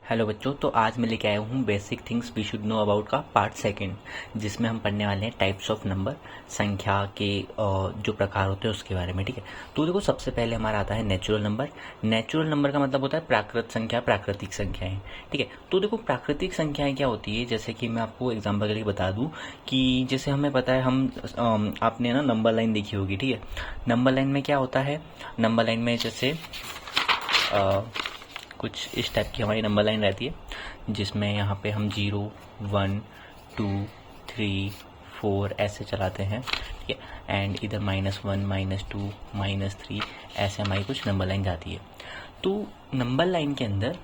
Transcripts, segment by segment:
Hello बच्चों, तो आज मैं लेके आया हूँ basic things we should know about का पार्ट सेकंड, जिसमें हम पढ़ने वाले हैं टाइप्स ऑफ नंबर, संख्या के जो प्रकार होते हैं उसके बारे में। ठीक है, तो देखो सबसे पहले हमारा आता है नेचुरल नंबर। नेचुरल नंबर का मतलब होता है प्राकृत संख्या, प्राकृतिक संख्याएं। ठीक है, तो देखो प्राकृतिक संख्याएं क्या होती है, जैसे कि मैं आपको एग्जाम्पल करके बता दूँ कि जैसे हमें पता है आपने ना नंबर लाइन देखी होगी। ठीक है, नंबर लाइन में क्या होता है, नंबर लाइन में जैसे कुछ इस टाइप की हमारी नंबर लाइन रहती है, जिसमें यहाँ पे हम 0, 1, 2, 3, 4 ऐसे चलाते हैं। ठीक है, एंड इधर -1, -2, -3 ऐसे हमारी कुछ नंबर लाइन जाती है। तो नंबर लाइन के अंदर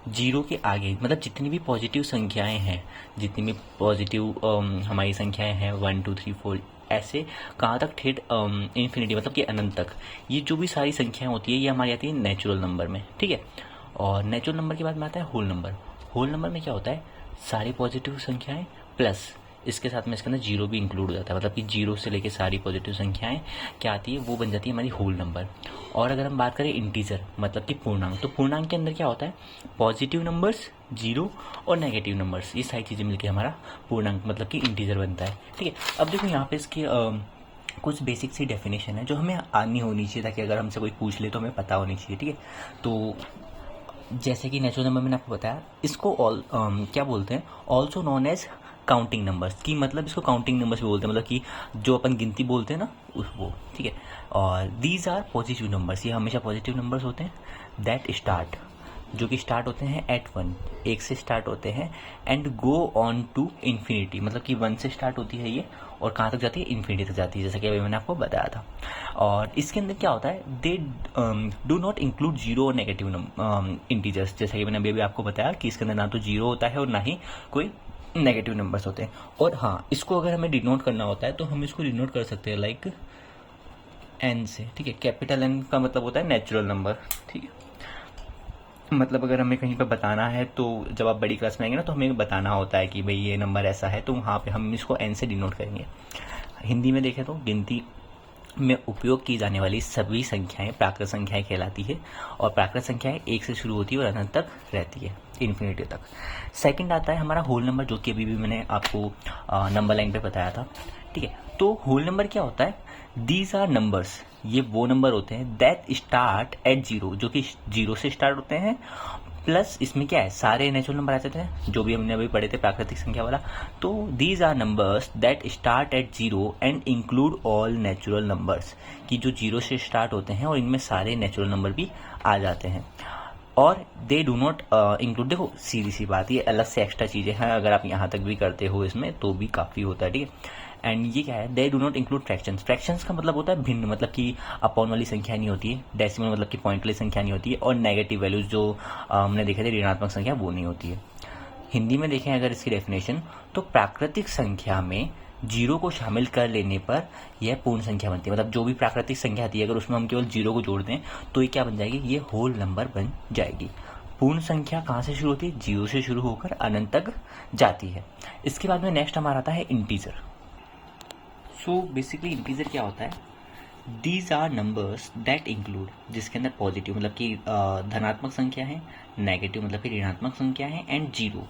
0 के आगे मतलब जितनी भी पॉजिटिव संख्याएं हैं, जितनी भी पॉजिटिव हमारी संख्याएं हैं 1, 2, 3, 4 ऐसे कहाँ तक, ठेठ इन्फिनिटी मतलब कि अनंत तक, ये जो भी सारी संख्याएं होती है ये हमारी आती है नेचुरल नंबर में। ठीक है, और नेचुरल नंबर के बाद में आता है होल नंबर। होल नंबर में क्या होता है, सारी पॉजिटिव संख्याएं प्लस इसके साथ में इसके अंदर 0 भी इंक्लूड हो जाता है, मतलब कि 0 से लेके सारी पॉजिटिव संख्याएं क्या आती है, वो बन जाती है हमारी होल नंबर। और अगर हम बात करें इंटीजर मतलब कि पूर्णांक, तो पूर्णांक के अंदर क्या होता है, पॉजिटिव नंबर्स, 0 और नेगेटिव नंबर्स, ये सारी चीज़ें मिलकर हमारा पूर्णांक मतलब कि इंटीजर बनता है। ठीक है, अब देखो यहाँ पे इसकी कुछ बेसिक सी डेफिनेशन है जो हमें आनी होनी चाहिए, ताकि अगर हमसे कोई पूछ ले तो हमें पता होनी चाहिए। ठीक है, तो जैसे कि नेचुरल नंबर मैंने आपको बताया, इसको क्या बोलते हैं, also known as counting numbers, की मतलब इसको काउंटिंग नंबर्स भी बोलते हैं, मतलब कि जो अपन गिनती बोलते हैं ना वो। ठीक है, और दीज आर पॉजिटिव नंबर्स, ये हमेशा पॉजिटिव नंबर्स होते हैं, दैट स्टार्ट, जो कि स्टार्ट होते हैं एट 1, एक से स्टार्ट होते हैं, and go on to infinity, मतलब कि 1 से स्टार्ट होती है ये और कहाँ तक जाती है, इन्फिनिटी तक जाती है, जैसा कि अभी मैंने आपको बताया था। और इसके अंदर क्या होता है, दे डू नॉट इंक्लूड 0 और नेगेटिव इंटीजर्स, जैसा कि मैंने अभी आपको बताया कि इसके अंदर ना तो 0 होता है और ना ही कोई नेगेटिव नंबर्स होते हैं। और हाँ, इसको अगर हमें डिनोट करना होता है तो हम इसको डिनोट कर सकते हैं लाइक एन से। ठीक है, कैपिटल एन का मतलब होता है नेचुरल नंबर। ठीक है, मतलब अगर हमें कहीं पर बताना है तो जब आप बड़ी क्लास में आएंगे ना तो हमें बताना होता है कि भाई ये नंबर ऐसा है, तो वहाँ पे हम इसको एन से डिनोट करेंगे। हिंदी में देखें तो गिनती में उपयोग की जाने वाली सभी संख्याएं प्राकृत संख्याएं कहलाती है, और प्राकृत संख्याएं 1 से शुरू होती है और अनंत तक रहती है, इन्फिनिटी तक। सेकंड आता है हमारा होल नंबर, जो कि अभी भी मैंने आपको नंबर लाइन पे बताया था। ठीक है, तो होल नंबर क्या होता है, दीज आर नंबर्स, ये वो नंबर होते हैं दैट स्टार्ट एट 0, जो कि 0 से स्टार्ट होते हैं, प्लस इसमें क्या है, सारे नेचुरल नंबर आ जाते हैं जो भी हमने अभी पढ़े थे प्राकृतिक संख्या वाला। तो these are numbers that start at 0 and include all natural numbers, कि जो 0 से स्टार्ट होते हैं और इनमें सारे नेचुरल नंबर भी आ जाते हैं। और दे डू नॉट इंक्लूड, देखो सीधी सी बात, ये अलग से एक्स्ट्रा चीज़ें हैं, अगर आप यहाँ तक भी करते हो इसमें तो भी काफ़ी होता है। ठीक है, एंड ये क्या है, they do not include fractions. Fractions का मतलब होता है भिन्न, मतलब कि अपॉन वाली संख्या नहीं होती है, डेसिमल मतलब कि पॉइंट वाली संख्या नहीं होती है, और नेगेटिव वैल्यूज जो हमने देखे थे ऋणात्मक संख्या, वो नहीं होती है। हिंदी में देखें अगर इसकी डेफिनेशन, तो प्राकृतिक संख्या में 0 को शामिल कर लेने पर यह पूर्ण संख्या बनती है, मतलब जो भी प्राकृतिक संख्या आती है अगर उसमें हम केवल 0 को जोड़ दें तो ये क्या बन जाएगी, ये होल नंबर बन जाएगी। पूर्ण संख्या कहाँ से शुरू होती है, 0 से शुरू होकर अनंत तक जाती है। इसके बाद में नेक्स्ट हमारा आता है इंटीजर। सो बेसिकली इंटीजर क्या होता है, these are numbers that include, जिसके अंदर पॉजिटिव मतलब कि धनात्मक संख्या है, नेगेटिव मतलब कि ऋणात्मक संख्या है, एंड 0।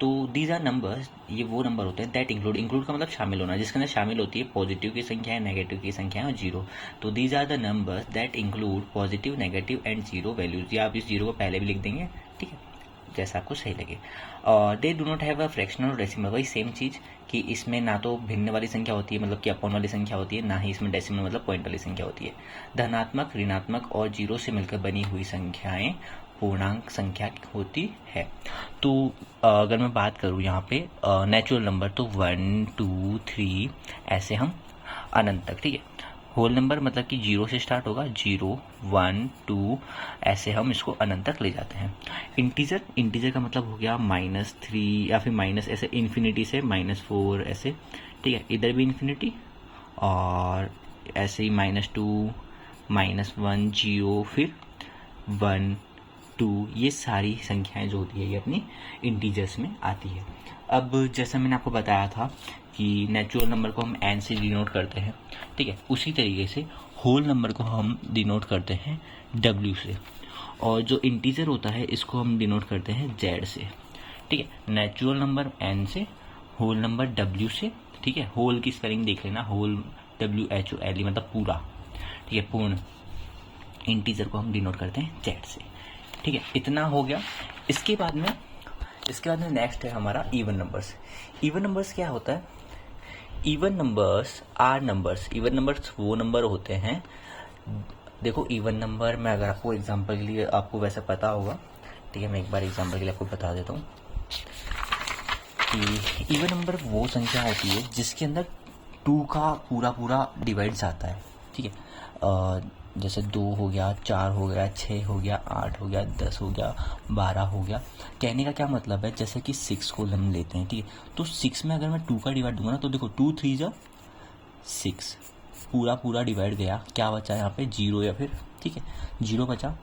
तो दीज आर नंबर्स, ये वो नंबर होते हैं दैट इंक्लूड, इंक्लूड का मतलब शामिल होना, जिसके अंदर शामिल होती है पॉजिटिव की संख्या है, नेगेटिव की संख्या है और 0। तो these are the numbers that include positive, negative and 0 values, या आप इस 0 को पहले भी लिख देंगे, ठीक है, जैसा आपको सही लगे। और they do not have a fractional और डेसिमल, वही सेम चीज़ कि इसमें ना तो भिन्न वाली संख्या होती है मतलब कि अपॉन वाली संख्या होती है, ना ही इसमें डेसिमल मतलब पॉइंट वाली संख्या होती है। धनात्मक, ऋणात्मक और 0 से मिलकर बनी हुई संख्याएं पूर्णांक संख्या होती है। तो अगर मैं बात करूँ यहाँ पे नेचुरल नंबर, तो 1, 2, 3 ऐसे हम अनंत तक। ठीक है, होल नंबर मतलब कि 0 से स्टार्ट होगा, 0, 1, 2 ऐसे हम इसको अनंत तक ले जाते हैं। इंटीजर, इंटीजर का मतलब हो गया -3 या फिर माइनस ऐसे इन्फिनिटी से -4 ऐसे। ठीक है, इधर भी इन्फिनिटी और ऐसे ही -2, -1, 0 फिर 1, 2, ये सारी संख्याएं जो होती है ये अपनी इंटीजर्स में आती है। अब जैसा मैंने आपको बताया था कि नेचुरल नंबर को हम एन से डिनोट करते हैं, ठीक है, उसी तरीके से होल नंबर को हम डिनोट करते हैं डब्ल्यू से। और जो इंटीजर होता है इसको हम डिनोट करते हैं जेड से, ठीक है। नेचुरल नंबर एन से, होल नंबर डब्ल्यू से, ठीक है। होल की स्पेलिंग देख लेना, होल WHOLE मतलब पूरा, ठीक है, पूर्ण। इंटीजर को हम डिनोट करते हैं जेड से, ठीक है। इतना हो गया। इसके बाद में नेक्स्ट है हमारा इवन नंबर्स। इवन नंबर्स क्या होता है? Even numbers are numbers. Even numbers वो नंबर होते हैं, देखो इवन नंबर में अगर आपको एग्जांपल के लिए आपको वैसे पता होगा, ठीक है, मैं एक बार एग्जांपल के लिए आपको बता देता हूँ कि इवन नंबर वो संख्या होती है जिसके अंदर 2 का पूरा डिवाइड्स आता है, ठीक है। जैसे 2 हो गया, 4 हो गया, 6 हो गया, 8 हो गया, 10 हो गया, 12 हो गया। कहने का क्या मतलब है, जैसे कि 6 को हम लेते हैं, ठीक है। तो 6 में अगर मैं 2 का डिवाइड दूंगा ना, तो देखो 2 3 जा 6, पूरा डिवाइड गया, क्या बचा यहाँ पे 0 या फिर, ठीक है, 0 बचा।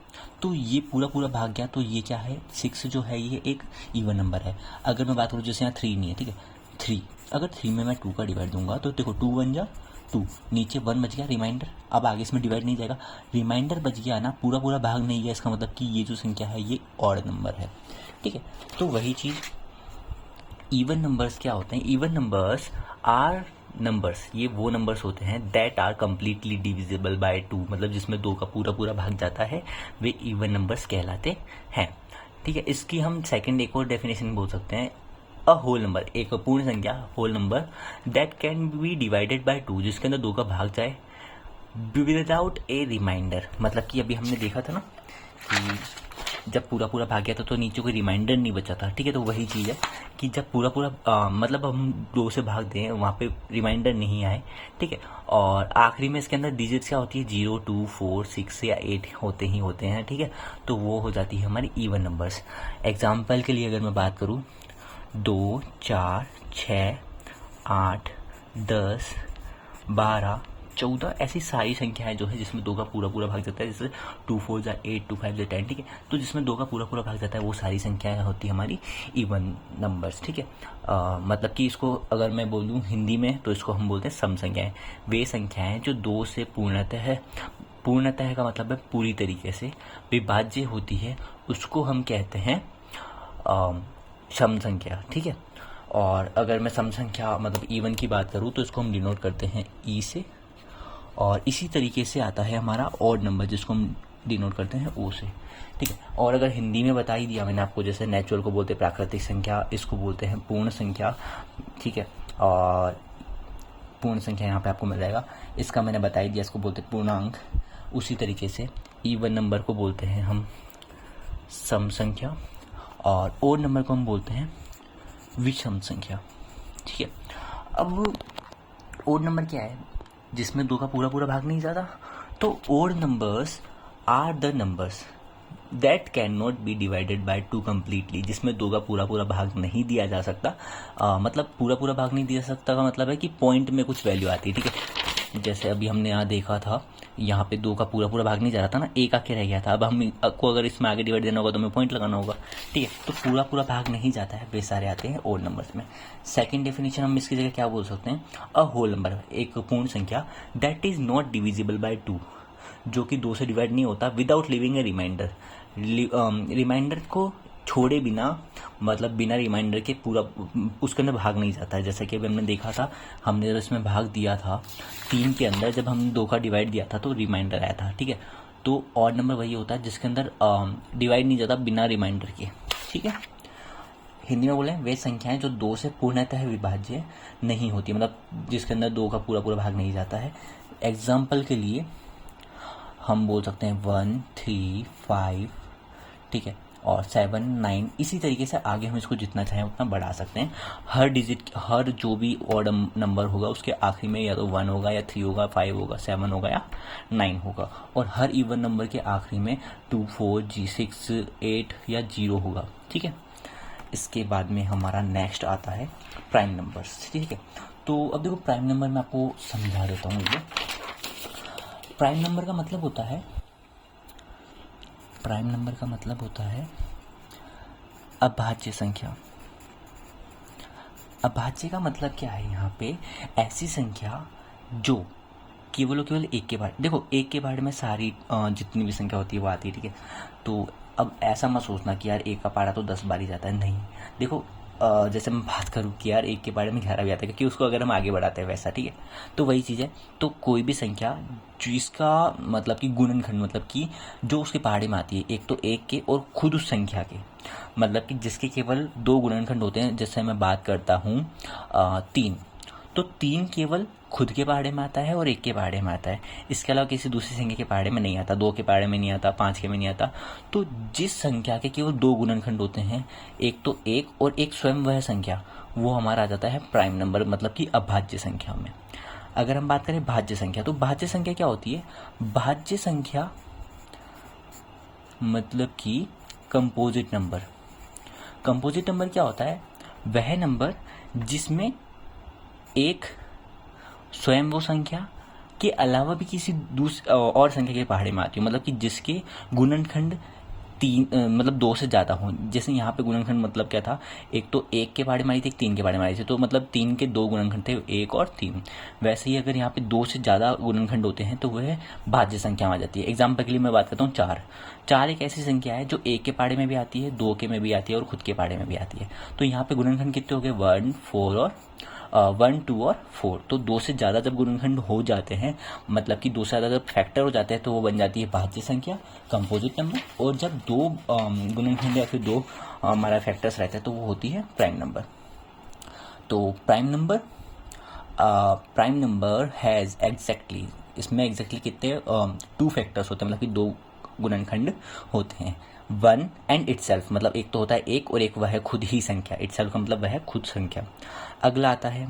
तो ये पूरा भाग गया, तो ये क्या है, 6 जो है ये एक इवन नंबर है। अगर मैं बात करूँ जैसे यहाँ 3 नहीं है, ठीक है, 3 अगर 3 में मैं 2 का डिवाइड दूंगा तो देखो 2 1 जा 2, नीचे 1 बच गया रिमाइंडर, अब आगे इसमें डिवाइड नहीं जाएगा, रिमाइंडर बच गया ना, पूरा भाग नहीं गया, इसका मतलब कि ये जो संख्या है ये ऑड नंबर है, ठीक है। तो वही चीज़ इवन नंबर्स क्या होते हैं, इवन नंबर्स आर नंबर्स, ये वो नंबर्स होते हैं that are completely divisible by 2, मतलब जिसमें 2 का पूरा भाग जाता है, वे इवन नंबर्स कहलाते हैं, ठीक है। इसकी हम सेकंड एक और डेफिनेशन बोल सकते हैं, अ होल नंबर, एक पूर्ण संख्या, whole number that can be divided by 2, जिसके अंदर 2 का भाग जाए विदाउट ए रिमाइंडर। मतलब कि अभी हमने देखा था ना कि जब पूरा भाग गया था तो नीचे कोई रिमाइंडर नहीं बचा था, ठीक है। तो वही चीज़ है कि जब पूरा मतलब हम 2 से भाग दें, वहाँ पे रिमाइंडर नहीं आए, ठीक है। और आखिरी में इसके अंदर डिजिट्स क्या होती है, 0 2 4 6 या 8 होते हैं, ठीक है। तो वो हो जाती है हमारी इवन नंबर्स। एग्जाम्पल के लिए अगर मैं बात करूँ, 2 4 6 8 10 12 14 ऐसी सारी संख्याएं जो है जिसमें 2 का पूरा भाग जाता है, जैसे 2 4 जा 8 2 5 जा 10, ठीक है। तो जिसमें 2 का पूरा भाग जाता है वो सारी संख्याएं होती है हमारी इवन नंबर्स, ठीक है। मतलब कि इसको अगर मैं बोलूँ हिंदी में तो इसको हम बोलते हैं सम संख्याएं। वे संख्याएं जो 2 से पूर्णतः का मतलब है पूरी तरीके से विभाज्य होती है, उसको हम कहते हैं सम संख्या, ठीक है। और अगर मैं सम संख्या मतलब इवन की बात करूँ तो इसको हम डिनोट करते हैं ई से, और इसी तरीके से आता है हमारा ऑड नंबर जिसको हम डिनोट करते हैं ओ से, ठीक है। और अगर हिंदी में बता ही दिया मैंने आपको, जैसे नेचुरल को बोलते हैं प्राकृतिक संख्या, इसको बोलते हैं पूर्ण संख्या, ठीक है। और पूर्ण संख्या यहाँ पे आपको मिल जाएगा, इसका मैंने बता ही दिया, इसको बोलते हैं पूर्णांक। उसी तरीके से इवन नंबर को बोलते हैं हम सम संख्या, और ओड नंबर को हम बोलते हैं विषम संख्या, ठीक है। अब ओड नंबर क्या है, जिसमें 2 का पूरा भाग नहीं जाता। तो odd numbers are the numbers that can not be divided by 2 completely, जिसमें 2 का पूरा भाग नहीं दिया जा सकता। मतलब पूरा भाग नहीं दिया सकता का मतलब है कि पॉइंट में कुछ वैल्यू आती है, ठीक है। जैसे अभी हमने यहाँ देखा था, यहाँ पे 2 का पूरा भाग नहीं जा रहा था ना, एक आके रह गया था। अब हम को अगर इसमें आगे डिवाइड देना होगा तो हमें पॉइंट लगाना होगा, ठीक है। तो पूरा भाग नहीं जाता है, वे सारे आते हैं ओड नंबर्स में। सेकंड डेफिनेशन हम इसकी जगह क्या बोल सकते हैं, अ होल नंबर, एक पूर्ण संख्या that is not divisible by 2, जो कि 2 से डिवाइड नहीं होता विदाउट लिविंग ए रिमाइंडर, रिमाइंडर को छोड़े बिना, मतलब बिना रिमाइंडर के पूरा उसके अंदर भाग नहीं जाता है। जैसे कि अभी हमने देखा था, हमने जब इसमें भाग दिया था 3 के अंदर, जब हम 2 का डिवाइड दिया था तो रिमाइंडर आया था, ठीक है। तो ऑड नंबर वही होता है जिसके अंदर डिवाइड नहीं जाता बिना रिमाइंडर के, ठीक है। हिंदी में बोले वे संख्याएं जो 2 से पूर्णतः विभाज्य नहीं होती, मतलब जिसके अंदर 2 का पूरा भाग नहीं जाता है। एग्जाम्पल के लिए हम बोल सकते हैं 1 3 5, ठीक है, और 7 9, इसी तरीके से आगे हम इसको जितना चाहें उतना बढ़ा सकते हैं। हर डिजिट, हर जो भी ऑड नंबर होगा उसके आखिरी में या तो 1 होगा या 3 होगा, 5 होगा, 7 होगा या 9 होगा, और हर इवन नंबर के आखिरी में 2 4 6 8 या 0 होगा, ठीक है। इसके बाद में हमारा नेक्स्ट आता है प्राइम नंबर्स, ठीक है। तो अब देखो प्राइम नंबर मैं आपको समझा देता हूँ। ये प्राइम नंबर का मतलब होता है, प्राइम नंबर का मतलब होता है अभाज्य संख्या। अभाज्य का मतलब क्या है, यहाँ पे ऐसी संख्या जो केवल और केवल एक के पहाड़े, देखो एक के पहाड़े में सारी जितनी भी संख्या होती है वो आती है, ठीक है। तो अब ऐसा मत सोचना कि यार एक का पहाड़ा तो 10 बार ही जाता है, नहीं। देखो जैसे मैं बात करूँ कि यार एक के पहाड़े में 11 भी आता है, क्योंकि उसको अगर हम आगे बढ़ाते हैं वैसा, ठीक है। तो वही चीज़ है, तो कोई भी संख्या जिसका मतलब कि गुणनखंड, मतलब कि जो उसके पहाड़े में आती है, एक तो एक के और खुद उस संख्या के, मतलब कि जिसके केवल 2 गुणनखंड होते हैं। जैसे मैं बात करता हूँ 3, तो 3 केवल खुद के पहाड़े में आता है और एक के पहाड़े में आता है। इसके अलावा किसी दूसरी संख्या के पहाड़े में नहीं आता, 2 के पहाड़े में नहीं आता, 5 के में नहीं आता। तो जिस संख्या के केवल 2 गुणनखंड होते हैं, एक तो एक और एक स्वयं वह संख्या, वो हमारा आ जाता है प्राइम नंबर, मतलब कि अभाज्य संख्या में। अगर हम बात करें भाज्य संख्या, तो भाज्य संख्या क्या होती है? भाज्य संख्या मतलब कि कंपोजिट नंबर। कंपोजिट नंबर क्या होता है? वह नंबर जिसमें एक स्वयं वो संख्या के अलावा भी किसी और संख्या के पहाड़े में आती है, मतलब कि जिसके गुणनखंड 3 मतलब 2 से ज़्यादा हो। जैसे यहाँ पे गुणनखंड मतलब क्या था? एक तो एक के पहाड़े में आई थी, एक 3 के पहाड़े में आई थी, तो मतलब 3 के 2 गुणनखंड थे, 1 और 3। वैसे ही अगर यहाँ पे 2 से ज़्यादा गुणनखंड होते हैं तो वह भाज्य संख्या में आ जाती है। एग्जाम्पल के लिए मैं बात करता हूँ 4। 4 एक ऐसी संख्या है जो एक के पहाड़े में भी आती है, 2 के में भी आती है और खुद के पहाड़े में भी आती है। तो यहाँ पे गुणनखंड कितने हो गए? 1, 4 और 1, 2 और 4। तो 2 से ज़्यादा जब गुणनखंड हो जाते हैं, मतलब कि 2 से ज़्यादा जब फैक्टर हो जाते हैं, तो वो बन जाती है भाज्य संख्या, कंपोजिट नंबर। और जब 2 गुणनखंड या फिर 2 हमारा फैक्टर्स रहते हैं तो वो होती है प्राइम नंबर। तो प्राइम नंबर हैज़ एग्जैक्टली, इसमें एग्जैक्टली कितने 2 फैक्टर्स होते हैं, मतलब कि 2 गुणनखंड होते हैं। 1 एंड इटसेल्फ, मतलब एक तो होता है एक और एक वह है खुद ही संख्या। इटसेल्फ का मतलब वह है खुद संख्या। अगला आता है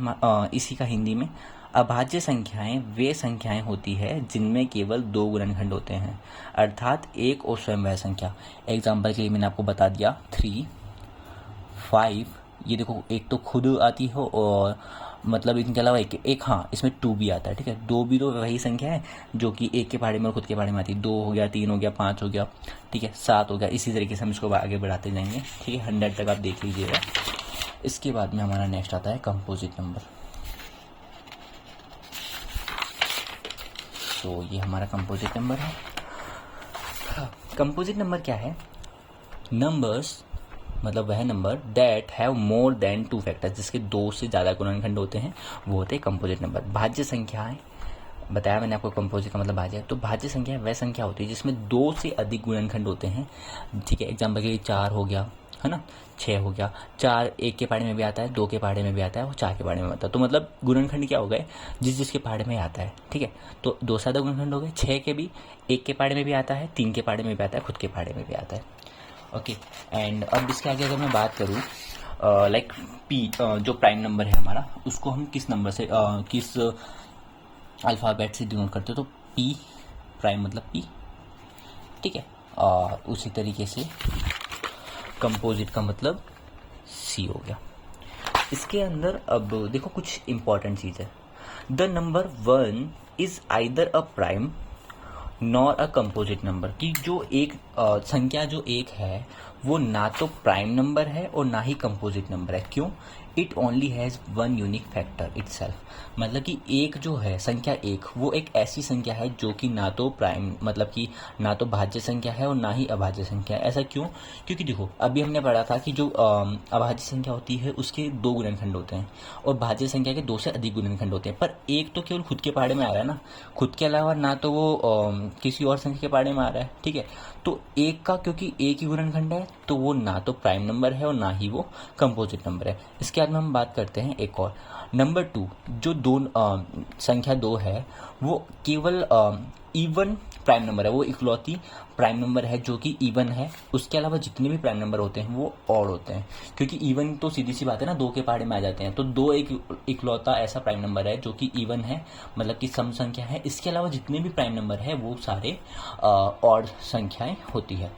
इसी का हिंदी में, अभाज्य संख्याएं वे संख्याएं होती है जिनमें केवल 2 गुणनखंड होते हैं, अर्थात एक और स्वयं वह संख्या। एग्जाम्पल के लिए मैंने आपको बता दिया 3, 5, ये देखो एक तो खुद आती हो और मतलब इनके अलावा एक हाँ इसमें 2 भी आता है, ठीक है। 2 भी तो वही संख्या है जो कि एक के पहाड़े में और खुद के पहाड़े में आती है। 2 हो गया, 3 हो गया, 5 हो गया, ठीक है, 7 हो गया। इसी तरीके से हम इसको आगे बढ़ाते जाएंगे, ठीक है। 100 तक आप देख लीजिएगा। इसके बाद में हमारा नेक्स्ट आता है कंपोजिट नंबर। तो ये हमारा कंपोजिट नंबर है। कंपोजिट नंबर क्या है? नंबर्स मतलब वह number that have more than 2 factors, जिसके 2 से ज़्यादा गुणनखंड होते हैं, वो होते हैं कंपोजिट नंबर। भाज्य संख्याएं बताया मैंने आपको, कंपोजिट का मतलब भाज्य। तो भाज्य संख्या वह संख्या होती है जिसमें 2 से अधिक गुणनखंड होते हैं, ठीक है। एग्जाम्पल के लिए 4 हो गया, है ना, 6 हो गया। 4 एक के पहाड़े में भी आता है, 2 के पहाड़े में भी आता है और 4 के पहाड़े में आता है। तो मतलब गुणनखंड क्या हो गए? जिसके पहाड़े में आता है, ठीक है। तो 2 से ज़्यादा गुणनखंड हो गए। 6 के भी एक के पहाड़े में भी आता है, 3 के पहाड़े में भी आता है, खुद के पहाड़े में भी आता है। ओके एंड अब इसके आगे अगर मैं बात करूँ लाइक पी, जो प्राइम नंबर है हमारा, उसको हम किस नंबर से किस अल्फ़ाबेट से डिनोट करते हैं? तो पी प्राइम मतलब पी, ठीक है। और उसी तरीके से कंपोजिट का मतलब सी हो गया। इसके अंदर अब देखो कुछ इंपॉर्टेंट चीज़ है। The number 1 is either a prime nor a composite number, की जो एक संख्या जो एक है वो ना तो प्राइम नंबर है और ना ही कंपोजिट नंबर है। क्यों? It only has 1 unique factor itself, मतलब कि एक जो है संख्या एक, वो एक ऐसी संख्या है जो कि ना तो प्राइम मतलब कि ना तो भाज्य संख्या है और ना ही अभाज्य संख्या है। ऐसा क्यों? क्योंकि देखो अभी हमने पढ़ा था कि जो अभाज्य संख्या होती है उसके 2 गुणनखंड होते हैं और भाज्य संख्या के 2 से अधिक गुणनखंड होते हैं, पर एक तो केवल खुद के पहाड़े में आ रहा है ना, खुद के अलावा ना तो वो किसी और संख्या के पहाड़े में आ रहा है, ठीक है। तो एक का क्योंकि एक ही गुणनखंड है तो वो ना तो प्राइम नंबर है और ना ही वो कंपोजिट नंबर है। इसके बाद में हम बात करते हैं एक और नंबर 2, जो संख्या 2 है वो केवल इवन प्राइम नंबर है, वो इकलौती प्राइम नंबर है जो कि इवन है। उसके अलावा जितने भी प्राइम नंबर होते हैं वो ऑड होते हैं, क्योंकि इवन तो सीधी सी बात है ना, 2 के पहाड़े में आ जाते हैं। तो 2 एक इकलौता ऐसा प्राइम नंबर है जो कि इवन है, मतलब कि सम संख्या है। इसके अलावा जितने भी प्राइम नंबर है वो सारे ऑड संख्याएं होती है।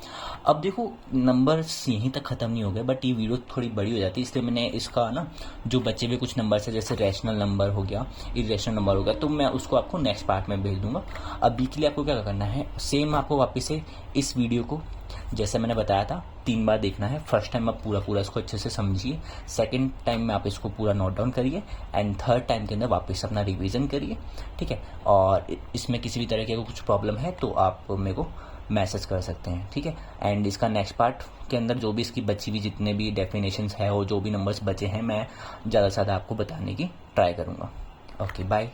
अब देखो नंबर्स यहीं तक ख़त्म नहीं हो गए, बट ये वीडियो थोड़ी बड़ी हो जाती है, इसलिए मैंने इसका ना जो बचे हुए कुछ नंबर है जैसे रैशनल नंबर हो गया, इरेशनल नंबर हो गया, तो मैं उसको आपको नेक्स्ट पार्ट में भेज दूंगा। अभी के लिए आपको क्या करना है, सेम आपको वापस से इस वीडियो को जैसे मैंने बताया था 3 बार देखना है। फर्स्ट टाइम आप पूरा इसको अच्छे से समझिए, सेकंड टाइम में आप इसको पूरा नोट डाउन करिए, एंड थर्ड टाइम के अंदर वापस अपना रिवीजन करिए, ठीक है। और इसमें किसी भी तरह के कुछ प्रॉब्लम है तो आप मेरे को मैसेज कर सकते हैं, ठीक है। एंड इसका नेक्स्ट पार्ट के अंदर जो भी इसकी बची हुई जितने भी डेफिनेशंस है और जो भी नंबर्स बचे हैं, मैं ज़्यादा से ज़्यादा आपको बताने की ट्राई करूँगा। Okay, bye.